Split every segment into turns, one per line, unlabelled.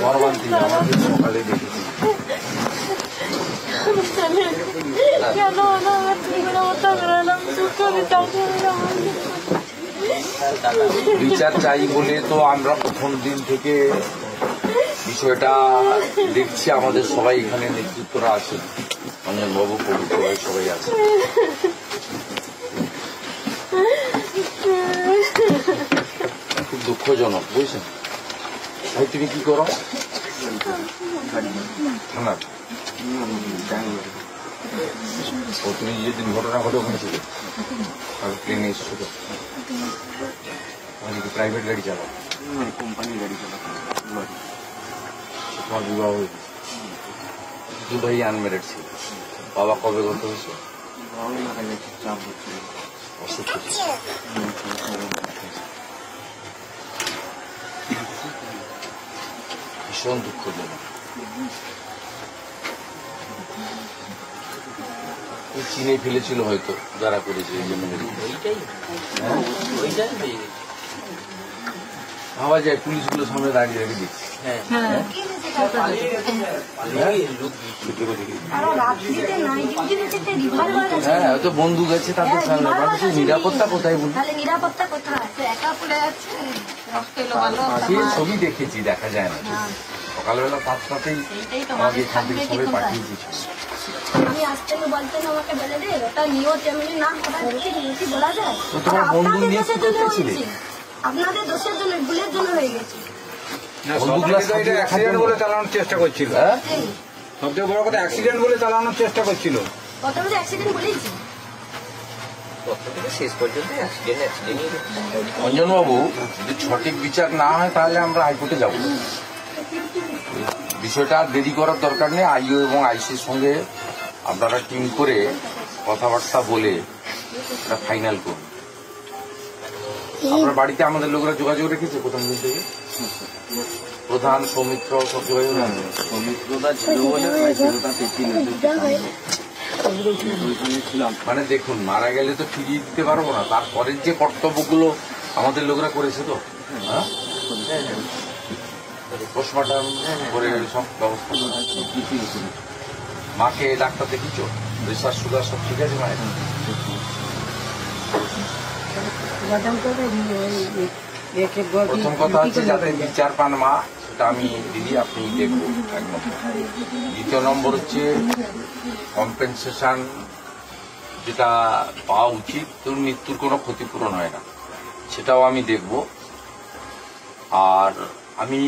মর্মান্তিক আমাদের সকালে দেখেছি। বিচার চাই বলে তো আমরা প্রথম দিন থেকে বিষয়টা দেখছি। আমাদের সবাই এখানে নেতৃত্বরা আছে, অঞ্জন বাবু পবিত্র ভাই সবাই আছে। খুব দুঃখজনক, বুঝছেন ভাই। তুমি কি করো থানার? ও তুমি যেদিন ঘটনা ঘটে ওখানে ছিল, ট্রেনে এসেছো তো? প্রাইভেট গাড়ি চালাও? কোম্পানি গাড়ি চালাও। তোমার বিবাহ হয়েছে? দু ভাই আনম্যারিড ছিল। বাবা কবে গত হয়েছে? অসুস্থ ছিল। ভীষণ দুঃখজনক। চিনে ফেলেছিল হয়তো যারা করেছে, এই জন্য ভাবা যায়। পুলিশগুলো সামনে দাঁড়িয়ে রেখে দিচ্ছে। হ্যাঁ, হয়তো বন্দুক আছে তাদের সামনে। মানুষের নিরাপত্তা কোথায় বলুন? ছবি দেখেছি, দেখা যায় না। সকালবেলা 5টাতেই আমাকে এখান থেকে সবাই পাঠিয়ে দিয়েছে। তোমার বন্ধু নিয়ে কি করতেছিলে?
আপনাদের দোষের জন্য, ভুলের জন্য হয়ে গেছে।
অ্যাক্সিডেন্ট বলে চালানোর চেষ্টা করছিল। সবচেয়ে বড় কথা অ্যাক্সিডেন্ট বলে চালানোর চেষ্টা করছিল। অঞ্জনবাবু, যদি সঠিক বিচার না হয় তাহলে আমরা হাইকোর্টে যাব। বিষয়টা আর দেরি করার দরকার নেই। আইও এবং আইসির সঙ্গে আপনারা টিম করে কথাবার্তা বলে এটা ফাইনাল করুন। আপনার বাড়িতে আমাদের লোকেরা যোগাযোগ রেখেছে প্রথম দিন থেকে? প্রধান, সৌমিত্র সব যোগাযোগ আছে? সৌমিত্রদা ছিল বলে মানে দেখুন, মারা গেলে তো ফিরিয়ে দিতে পারবো না। তারপরের যে কর্তব্যগুলো আমাদের লোকরা করেছে তো, হ্যাঁ, পোস্টমর্টম করে সব ব্যবস্থা। মাকে ডাক্তার দেখিয়েছ? প্রেসার সুগার সব ঠিক আছে মায়ের? প্রথম কথা হচ্ছে যাতে বিচার পান মা, সেটা আমি দিদি আপনি দেখবো একদম। দ্বিতীয় নম্বর হচ্ছে কম্পেনসেশন যেটা পাওয়া উচিত, তোর মৃত্যুর কোনো ক্ষতিপূরণ হয় না, সেটাও আমি দেখব। আর আমি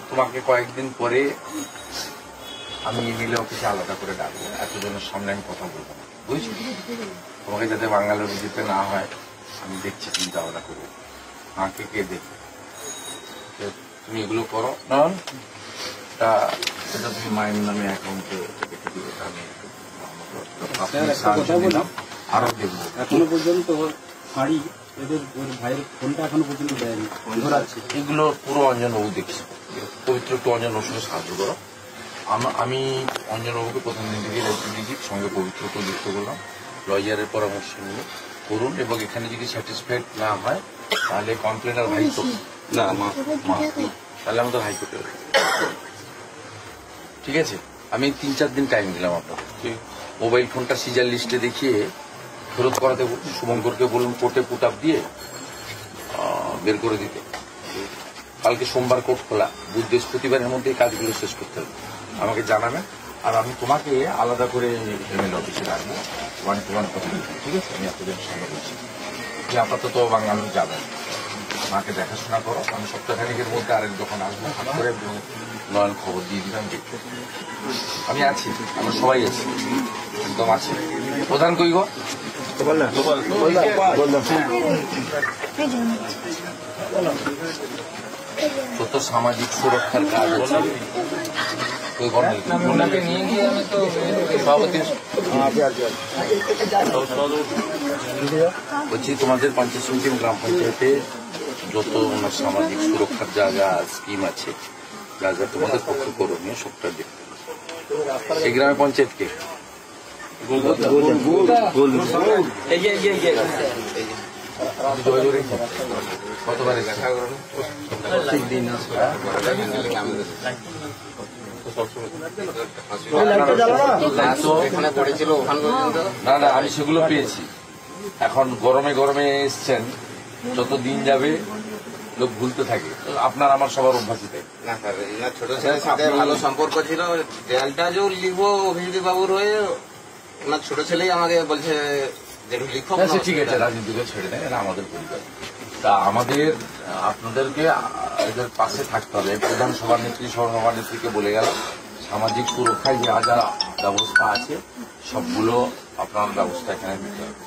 তোমাকে কয়েকদিন পরে আমি মিলে অফিসে আলাদা করে ডাকবো। এতজনের সামনে আমি কথা বলবো না, বুঝছি? তোমাকে যাতে বাঙ্গালোর যেতে না হয় আমি দেখছি, চিন্তা ভাবনা করবো। মাকে কে দেখবে, তুমি এগুলো করো। নন সেটা তুমি মায়ের নামে অ্যাকাউন্টে রেখে দিবে। আমি আরো দেখবো।
এখনো পর্যন্ত বাড়ি এদের ভাইয়ের ফোনটা এখনো পর্যন্ত দেয়নি,
এগুলো পুরো অঞ্জনবাবু দেখছি। পবিত্র একটু অঞ্জনবাবুর সঙ্গে সাহায্য করো। আমি অঞ্জনবাবুকে প্রথম দিন থেকে দায়িত্ব দিয়েছি, সঙ্গে পবিত্রকেও যুক্ত করলাম। লয়ারের পরামর্শ নিয়ে করুন, এবং এখানে যদি স্যাটিসফাইড না হয় তাহলে কমপ্লেনার ভাই তো না, তাহলে আমাদের হাইকোর্টে। ঠিক আছে, আমি 3-4 দিন টাইম দিলাম আপনাকে। মোবাইল ফোনটা সিজার লিস্টে দেখিয়ে ফেরত করাতে বলুন। শুভঙ্করকে বলুন কোর্টে পুট আপ দিয়ে বের করে দিতে। কালকে সোমবার কোর্ট খোলা, বুধ বৃহস্পতিবারের মধ্যে কাজগুলো শেষ করতে হবে। আমাকে জানাবেন, আর আমি তোমাকে আলাদা করে এমএলএ অফিসে রাখবো, 1-to-1 কথা। ঠিক আছে, আমি এতদিন সঙ্গে বলছি যে আপাতত বাংলাদেশ যাবেন, মাকে দেখাশোনা করো। আমি সপ্তাহখানিকের মধ্যে আরেক যখন আসবো হাত করে নয়ন খবর দিয়ে দিলাম। আমি আছি, আমরা সবাই আছি, একদম আছি। প্রধান কই গো? কত সামাজিক সুরক্ষার কাজ হচ্ছে। নিয়ে গিয়ে আমি তো সভাপতি বলছি, তোমাদের পঞ্চায়েত সমিতি গ্রাম পঞ্চায়েতে যত সামাজিক সুরক্ষার যা যা স্কিম আছে, যা যা তোমাদের পক্ষে করণীয় সবটা দেখতে। এই গ্রামে পঞ্চায়েতকে কতবার না না আমি সেগুলো পেয়েছি। এখন গরমে গরমে এসছেন, যত দিন যাবে লোক ভুলতে থাকে। আপনার আমার সবার অভ্যাসই তাই
না স্যার, না ছোট ছেলের সাথে ভালো সম্পর্ক ছিল। দেয়ালটা যে লিখবো অভিজিৎ বাবুর হয়ে, ওনার ছোট ছেলেই আমাকে বলছে যে লিখো।
সে ঠিক আছে, রাজনীতিকে ছেড়ে দেয়, এটা আমাদের পরিবার। তা আমাদের আপনাদেরকে এদের পাশে থাকতে হবে। প্রধান সভানেত্রী সভানেত্রীকে বলে গেল, সামাজিক সুরক্ষায় যা যা ব্যবস্থা আছে সবগুলো আপনার ব্যবস্থা এখানে নিতে হবে।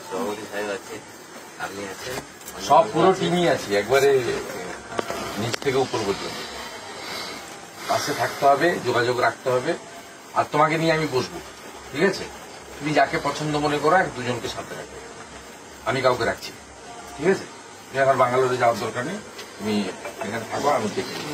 সভাপতি সাহেব আছে, আপনি আছেন,
সব পুরো টিমই আছে, একবারে নিচ থেকে উপর পর্যন্ত পাশে থাকতে হবে, যোগাযোগ রাখতে হবে। আর তোমাকে নিয়ে আমি বসবো, ঠিক আছে? তুমি যাকে পছন্দ মনে করো এক দুজনকে সাথে রাখবে, আমি কাউকে রাখছি, ঠিক আছে? তুমি এখন বাঙ্গালোরে যাওয়ার দরকার নেই, তুমি এখানে থাকো, আমি দেখে নেব।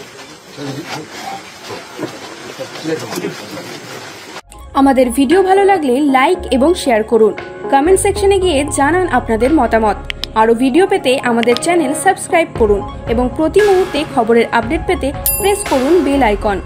আমাদের ভিডিও ভালো লাগলে লাইক এবং শেয়ার করুন। কমেন্ট সেকশনে গিয়ে জানান আপনাদের মতামত। আরও ভিডিও পেতে আমাদের চ্যানেল সাবস্ক্রাইব করুন এবং প্রতি মুহূর্তে খবরের আপডেট পেতে প্রেস করুন বেল আইকন।